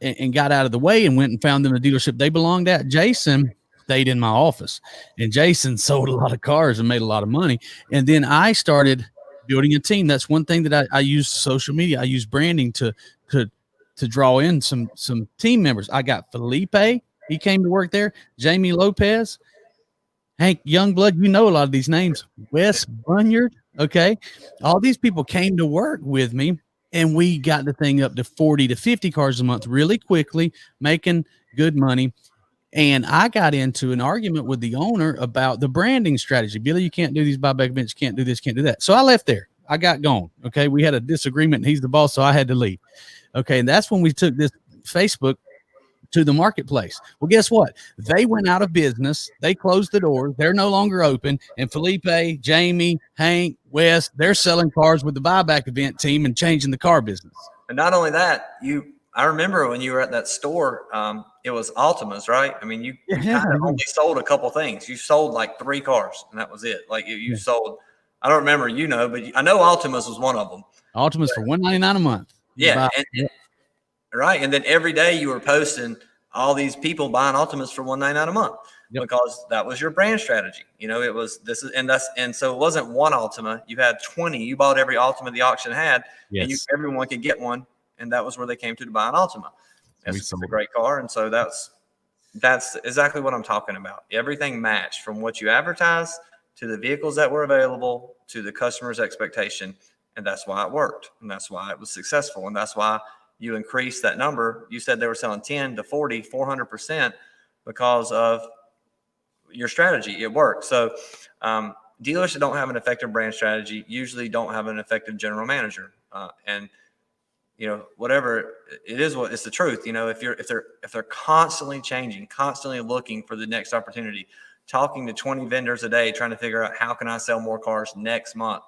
and got out of the way and went and found them a dealership they belonged at. Jason stayed in my office, and Jason sold a lot of cars and made a lot of money. And then I started building a team. That's one thing that I use social media. I use branding to draw in some team members. I got Felipe. He came to work there. Jamie Lopez, Hank Youngblood. You know a lot of these names. Wes Bunyard. Okay. All these people came to work with me, and we got the thing up to 40 to 50 cars a month really quickly, making good money. And I got into an argument with the owner about the branding strategy. Billy, you can't do these buyback events. You can't do this, can't do that. So I left there. I got gone. Okay. We had a disagreement, and he's the boss, so I had to leave. Okay. And that's when we took this Facebook to the marketplace. Well, guess what? They went out of business. They closed the doors. They're no longer open. And Felipe, Jamie, Hank, Wes, they're selling cars with the buyback event team and changing the car business. And not only that, I remember when you were at that store, it was Altima's, right? I mean, you kind of only sold a couple things. You sold like 3 cars, and that was it. Like you sold, I don't remember, but I know Altima's was one of them. Altima's for $199 a month. Yeah. Right. And then every day you were posting all these people buying Altima's for $199 a month because that was your brand strategy. It was and so it wasn't one Altima. You had 20. You bought every Altima the auction had, and everyone could get one. And that was where they came to buy an Altima. It's a great car. And so that's exactly what I'm talking about. Everything matched from what you advertised to the vehicles that were available to the customer's expectation. And that's why it worked. And that's why it was successful. And that's why you increased that number. You said they were selling 10 to 40, 400% because of your strategy. It worked. So dealers that don't have an effective brand strategy usually don't have an effective general manager. Whatever it is, it's the truth. If they're constantly changing, constantly looking for the next opportunity, talking to 20 vendors a day, trying to figure out how can I sell more cars next month.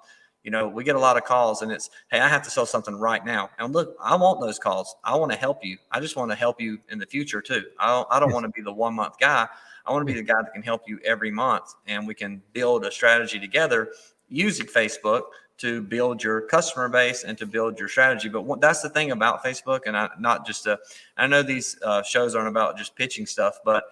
We get a lot of calls, and it's, hey, I have to sell something right now. And look, I want those calls. I want to help you. I just want to help you in the future too. I don't want to be the 1 month guy. I want to be the guy that can help you every month, and we can build a strategy together using Facebook to build your customer base and to build your strategy. But that's the thing about Facebook, and I know these shows aren't about just pitching stuff, but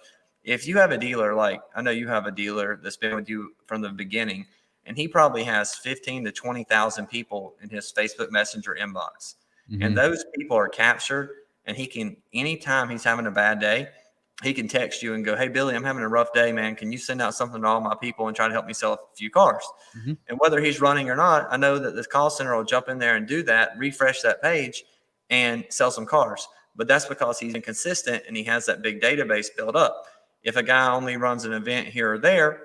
if you have a dealer, like I know you have a dealer that's been with you from the beginning, and he probably has 15 to 20,000 people in his Facebook Messenger inbox. Mm-hmm. And those people are captured, and he can, anytime he's having a bad day, he can text you and go, hey, Billy, I'm having a rough day, man. Can you send out something to all my people and try to help me sell a few cars? Mm-hmm. And whether he's running or not, I know that the call center will jump in there and do that, refresh that page, and sell some cars. But that's because he's inconsistent and he has that big database built up. If a guy only runs an event here or there,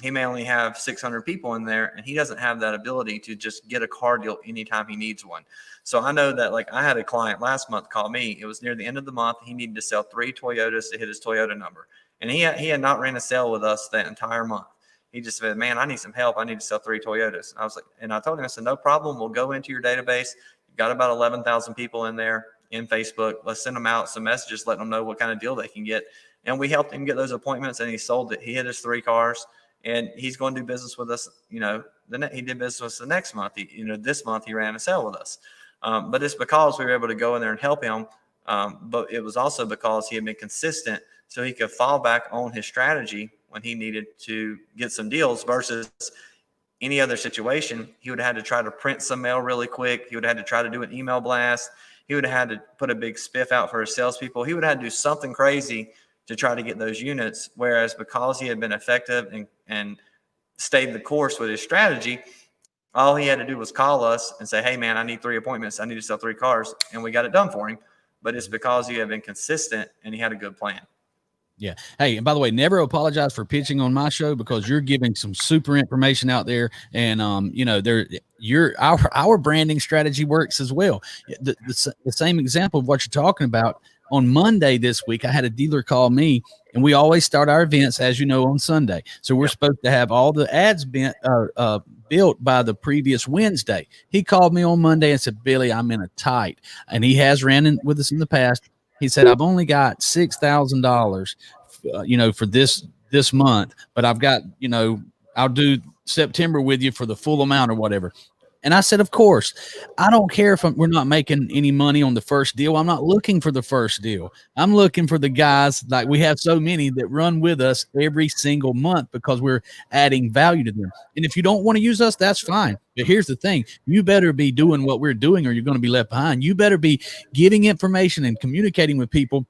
he may only have 600 people in there, and he doesn't have that ability to just get a car deal anytime he needs one. So I know that, like, I had a client last month call me. It was near the end of the month. He needed to sell 3 Toyotas to hit his Toyota number. And he had not ran a sale with us that entire month. He just said, man, I need some help. I need to sell 3 Toyotas. And I told him, I said, no problem. We'll go into your database. You've got about 11,000 people in there in Facebook. Let's send them out some messages, letting them know what kind of deal they can get. And we helped him get those appointments, and he sold it. He hit his 3 cars. And he's going to do business with us. He did business with us the next month. This month he ran a sale with us. But it's because we were able to go in there and help him. But it was also because he had been consistent, so he could fall back on his strategy when he needed to get some deals versus any other situation. He would have had to try to print some mail really quick. He would have had to try to do an email blast. He would have had to put a big spiff out for his salespeople. He would have had to do something crazy to try to get those units. Whereas because he had been effective and stayed the course with his strategy, all he had to do was call us and say, hey, man, I need 3 appointments. I need to sell 3 cars. And we got it done for him. But it's because he had been consistent and he had a good plan. Yeah. Hey, and by the way, never apologize for pitching on my show, because you're giving some super information out there. And, our branding strategy works as well. The same example of what you're talking about. On Monday this week, I had a dealer call me, and we always start our events, as you know, on Sunday. So we're supposed to have all the ads built by the previous Wednesday. He called me on Monday and said, Billy, I'm in a tight. And he has ran with us in the past. He said, I've only got $6,000, for this month, but I've got, I'll do September with you for the full amount or whatever. And I said, of course, I don't care if we're not making any money on the first deal. I'm not looking for the first deal. I'm looking for the guys, like we have so many that run with us every single month because we're adding value to them. And if you don't want to use us, that's fine. But here's the thing. You better be doing what we're doing or you're going to be left behind. You better be giving information and communicating with people.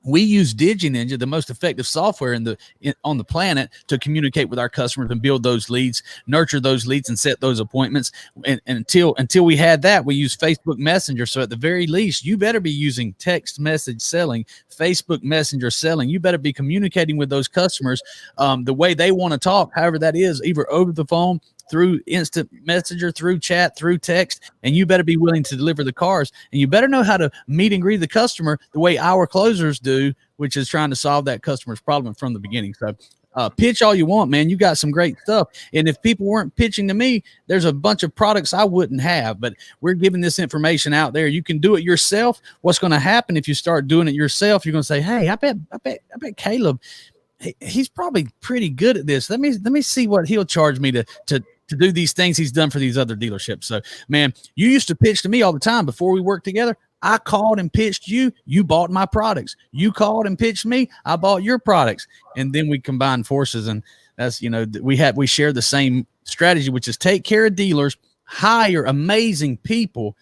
We use DigiNinja, the most effective software on the planet, to communicate with our customers and build those leads, nurture those leads, and set those appointments. And until we had that, we use Facebook Messenger. So at the very least, you better be using text message selling, Facebook Messenger selling. You better be communicating with those customers the way they want to talk, however that is, either over the phone, through instant messenger, through chat, through text, and you better be willing to deliver the cars. And you better know how to meet and greet the customer the way our closers do, which is trying to solve that customer's problem from the beginning. So pitch all you want, man. You got some great stuff. And if people weren't pitching to me, there's a bunch of products I wouldn't have, but we're giving this information out there. You can do it yourself. What's going to happen if you start doing it yourself? You're going to say, hey, I bet Caleb, he's probably pretty good at this. Let me see what he'll charge me to do these things he's done for these other dealerships. So, man, you used to pitch to me all the time before we worked together. I called and pitched you. You bought my products. You called and pitched me. I bought your products. And then we combined forces. And that's, we share the same strategy, which is take care of dealers, hire amazing people.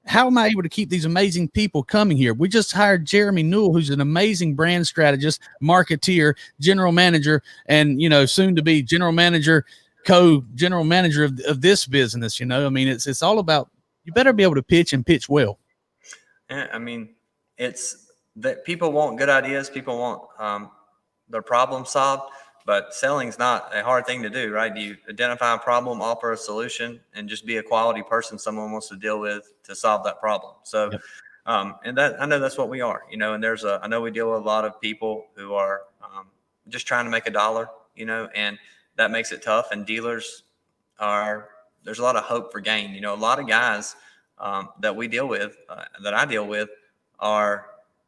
How am I able to keep these amazing people coming here? We just hired Jeremy Newell, who's an amazing brand strategist, marketeer, general manager, and, soon to be general manager, co-general manager of this business. I mean, it's all about, you better be able to pitch and pitch well. Yeah, I mean, it's that people want good ideas. People want their problem solved, but selling's not a hard thing to do, right? You identify a problem, offer a solution, and just be a quality person someone wants to deal with to solve that problem. So, yep. And that, I know that's what we are, and I know we deal with a lot of people who are just trying to make a dollar, and that makes it tough. And dealers there's a lot of hope for gain. A lot of guys that we deal with, that I deal with, are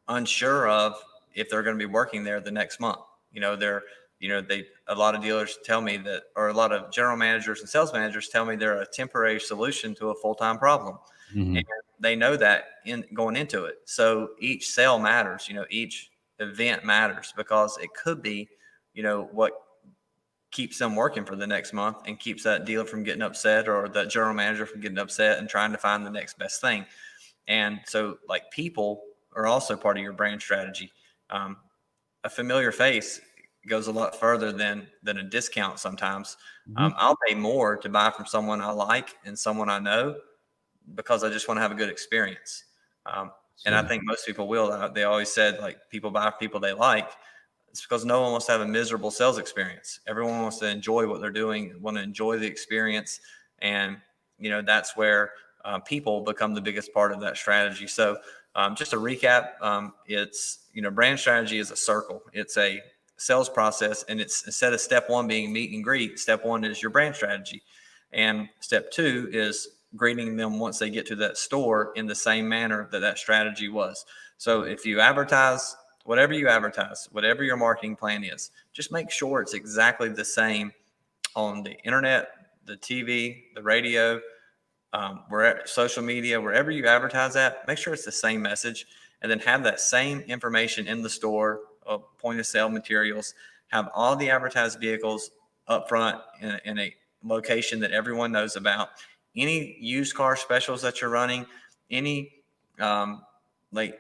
unsure of if they're going to be working there the next month. A lot of dealers tell me that, or a lot of general managers and sales managers tell me they're a temporary solution to a full-time problem. Mm-hmm. And they know that going into it. So each sale matters, each event matters, because it could be, what keeps them working for the next month and keeps that dealer from getting upset, or that general manager from getting upset and trying to find the next best thing. And so, like, people are also part of your brand strategy. A familiar face goes a lot further than a discount sometimes. Mm-hmm. I'll pay more to buy from someone I like and someone I know, because I just want to have a good experience. And I think most people will. They always said, like, people buy people they like. It's because no one wants to have a miserable sales experience. Everyone wants to enjoy what they're doing, want to enjoy the experience. And, that's where people become the biggest part of that strategy. So just to recap, it's, brand strategy is a circle. It's a sales process, and it's, instead of step one being meet and greet, step one is your brand strategy. And step two is greeting them once they get to that store in the same manner that strategy was. So if you advertise, whatever your marketing plan is, just make sure it's exactly the same on the internet, the TV, the radio, social media, wherever you advertise at. Make sure it's the same message, and then have that same information in the store, point of sale materials, have all the advertised vehicles up front in a location that everyone knows about. Any used car specials that you're running, any like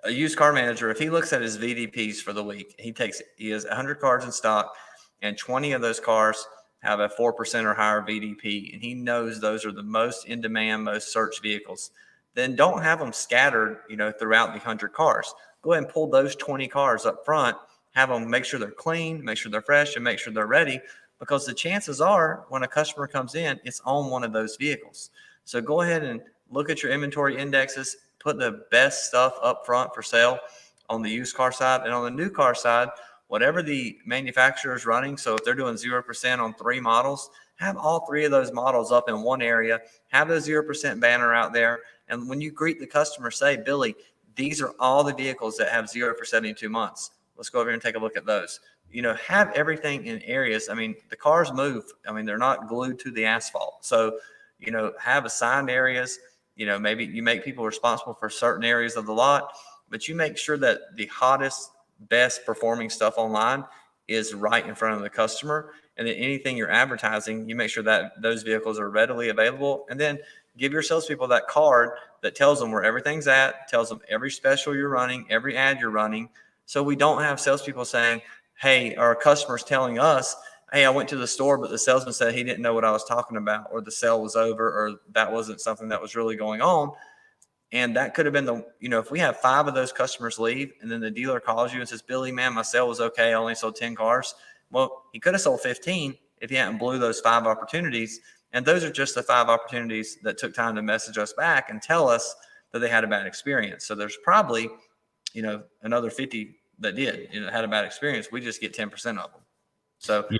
a used car manager, if he looks at his VDPs for the week, he has 100 cars in stock, and 20 of those cars have a 4% or higher VDP, and he knows those are the most in demand, most searched vehicles. Then don't have them scattered, throughout the 100 cars. Go ahead and pull those 20 cars up front, have them, make sure they're clean, make sure they're fresh, and make sure they're ready, because the chances are when a customer comes in, it's on one of those vehicles. So go ahead and look at your inventory indexes, put the best stuff up front for sale on the used car side, and on the new car side, whatever the manufacturer is running. So if they're doing 0% on 3 models, have all 3 of those models up in one area, have the 0% banner out there. And when you greet the customer, say, Billy, these are all the vehicles that have 0 for 72 months. Let's go over here and take a look at those. Have everything in areas. I mean, the cars move. I mean, they're not glued to the asphalt. So have assigned areas. Maybe you make people responsible for certain areas of the lot, but you make sure that the hottest, best performing stuff online is right in front of the customer. And then anything you're advertising, you make sure that those vehicles are readily available. And then give your salespeople that card that tells them where everything's at, tells them every special you're running, every ad you're running. So we don't have salespeople saying, hey, our customers telling us, hey, I went to the store, but the salesman said he didn't know what I was talking about, or the sale was over, or that wasn't something that was really going on. And that could have been if we have 5 of those customers leave and then the dealer calls you and says, Billy, man, my sale was okay. I only sold 10 cars. Well, he could have sold 15 if he hadn't blew those 5 opportunities. And those are just the 5 opportunities that took time to message us back and tell us that they had a bad experience. So there's probably, another 50 that did, had a bad experience. We just get 10% of them. So yeah.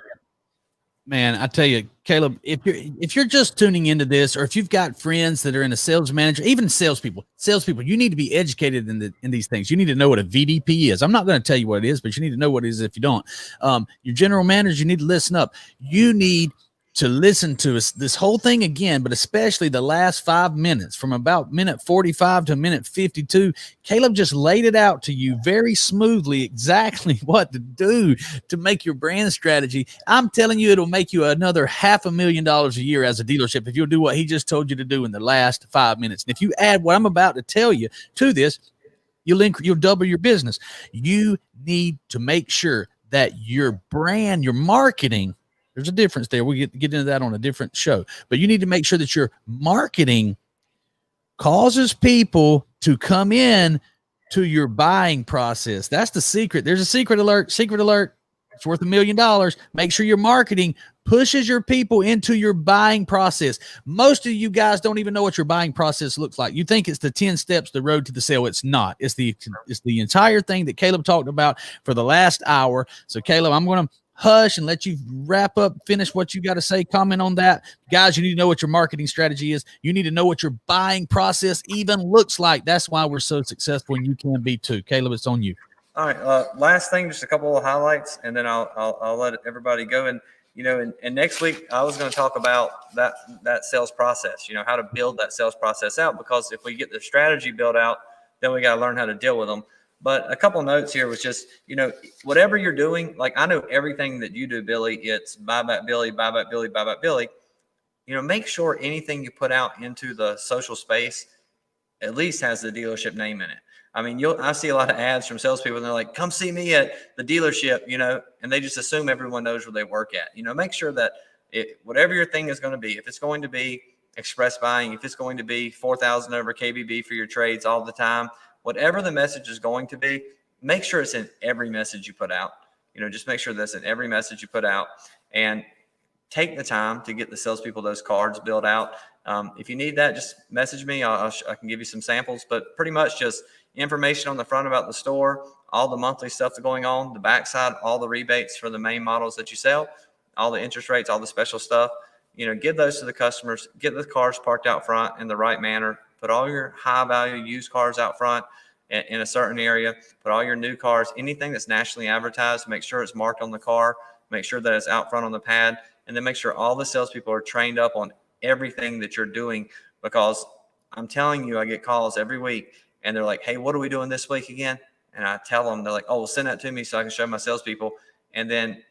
Man, I tell you, Caleb, if you're just tuning into this, or if you've got friends that are in a sales manager, even salespeople, you need to be educated in these things. You need to know what a VDP is. I'm not going to tell you what it is, but you need to know what it is if you don't. Your general manager, you need to listen up. You need to listen to us this whole thing again, but especially the last 5 minutes, from about minute 45 to minute 52. Caleb just laid it out to you very smoothly exactly what to do to make your brand strategy. I'm telling you, it'll make you another $500,000 a year as a dealership if you'll do what he just told you to do in the last 5 minutes. And if you add what I'm about to tell you to this, you'll double your business. You need to make sure that your brand, your marketing, there's a difference there. We get into that on a different show. But you need to make sure that your marketing causes people to come in to your buying process. That's the secret. There's a secret alert. Secret alert. It's worth $1 million. Make sure your marketing pushes your people into your buying process. Most of you guys don't even know what your buying process looks like. You think it's the 10 steps, the road to the sale. It's not. It's the entire thing that Caleb talked about for the last hour. So Caleb, I'm going to hush and let you wrap up, finish what you got to say, comment on that. Guys, you need to know what your marketing strategy is. You need to know what your buying process even looks like. That's why we're so successful, and you can be too. Caleb, it's on you. All right. Last thing, just a couple of highlights, and then I'll let everybody go. And, and next week I was going to talk about that sales process, how to build that sales process out, because if we get the strategy built out, then we got to learn how to deal with them. But a couple of notes here was just, whatever you're doing, like I know everything that you do, Billy, it's buy back Billy, buy back Billy, buy back Billy. Make sure anything you put out into the social space at least has the dealership name in it. I mean, I see a lot of ads from salespeople, and they're like, come see me at the dealership, and they just assume everyone knows where they work at. Make sure that whatever your thing is going to be, if it's going to be express buying, if it's going to be 4,000 over KBB for your trades all the time, whatever the message is going to be, make sure it's in every message you put out. Just make sure that's in every message you put out, and take the time to get the salespeople those cards built out. If you need that, just message me. I can give you some samples, but pretty much just information on the front about the store, all the monthly stuff that's going on, the backside, all the rebates for the main models that you sell, all the interest rates, all the special stuff. Give those to the customers, get the cars parked out front in the right manner, put all your high value used cars out front in a certain area, put all your new cars, anything that's nationally advertised, make sure it's marked on the car, make sure that it's out front on the pad, and then make sure all the salespeople are trained up on everything that you're doing, because I'm telling you, I get calls every week and they're like, hey, what are we doing this week again? And I tell them, they're like, oh, well, send that to me so I can show my salespeople. And then,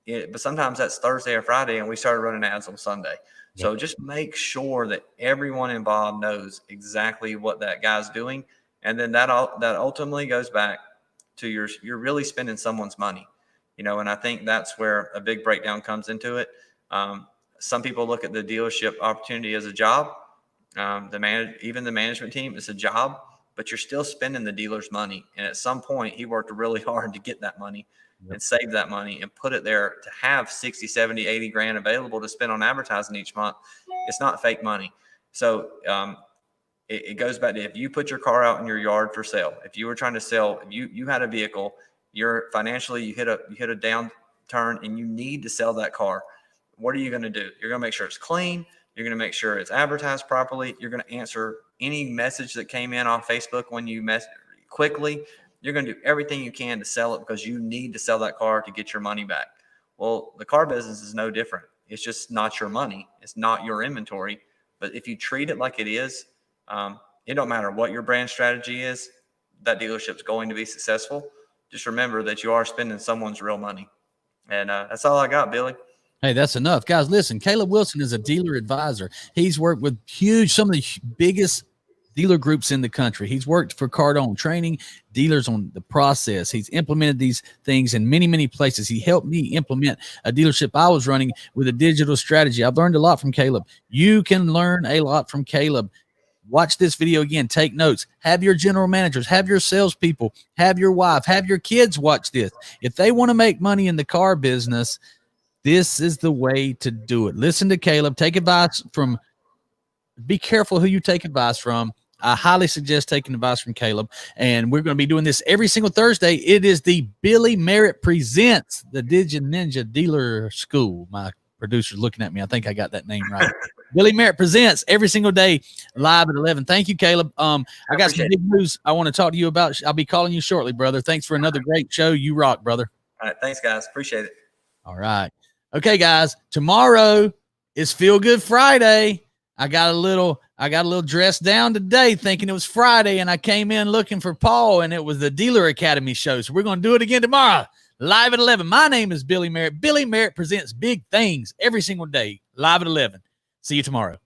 but sometimes that's Thursday or Friday, and we started running ads on Sunday. Yeah. So just make sure that everyone involved knows exactly what that guy's doing. And then that ultimately goes back to you're really spending someone's money, and I think that's where a big breakdown comes into it. Some people look at the dealership opportunity as a job. Even the management team is a job, but you're still spending the dealer's money. And at some point, he worked really hard to get that money and save that money and put it there to have 60, 70, 80 grand available to spend on advertising each month. It's not fake money. So it goes back to, if you put your car out in your yard for sale, if you were trying to sell, you had a vehicle, you hit a downturn and you need to sell that car. What are you going to do? You're going to make sure it's clean. You're going to make sure it's advertised properly. You're going to answer any message that came in on Facebook when you quickly. You're going to do everything you can to sell it, because you need to sell that car to get your money back. Well, the car business is no different. It's just not your money. It's not your inventory. But if you treat it like it is, it don't matter what your brand strategy is, that dealership's going to be successful. Just remember that you are spending someone's real money. And that's all I got, Billy. Hey, that's enough. Guys, listen, Caleb Wilson is a dealer advisor. He's worked with some of the biggest dealer groups in the country. He's worked for Cardone, training dealers on the process. He's implemented these things in many, many places. He helped me implement a dealership I was running with a digital strategy. I've learned a lot from Caleb. You can learn a lot from Caleb. Watch this video again. Take notes. Have your general managers, have your salespeople, have your wife, have your kids watch this. If they want to make money in the car business, this is the way to do it. Listen to Caleb. Take advice from, be careful who you take advice from. I highly suggest taking advice from Caleb. And we're going to be doing this every single Thursday. It is the Billy Merritt Presents, the DigiNinja Dealer School. My producer's looking at me. I think I got that name right. Billy Merritt Presents every single day live at 11. Thank you, Caleb. I got some big news I want to talk to you about. I'll be calling you shortly, brother. Thanks for another great show. You rock, brother. All right. Thanks, guys. Appreciate it. All right. Okay, guys. Tomorrow is Feel Good Friday. I got a little dressed down today thinking it was Friday, and I came in looking for Paul, and it was the Dealer Academy show. So we're going to do it again tomorrow, live at 11. My name is Billy Merritt. Billy Merritt presents big things every single day, live at 11. See you tomorrow.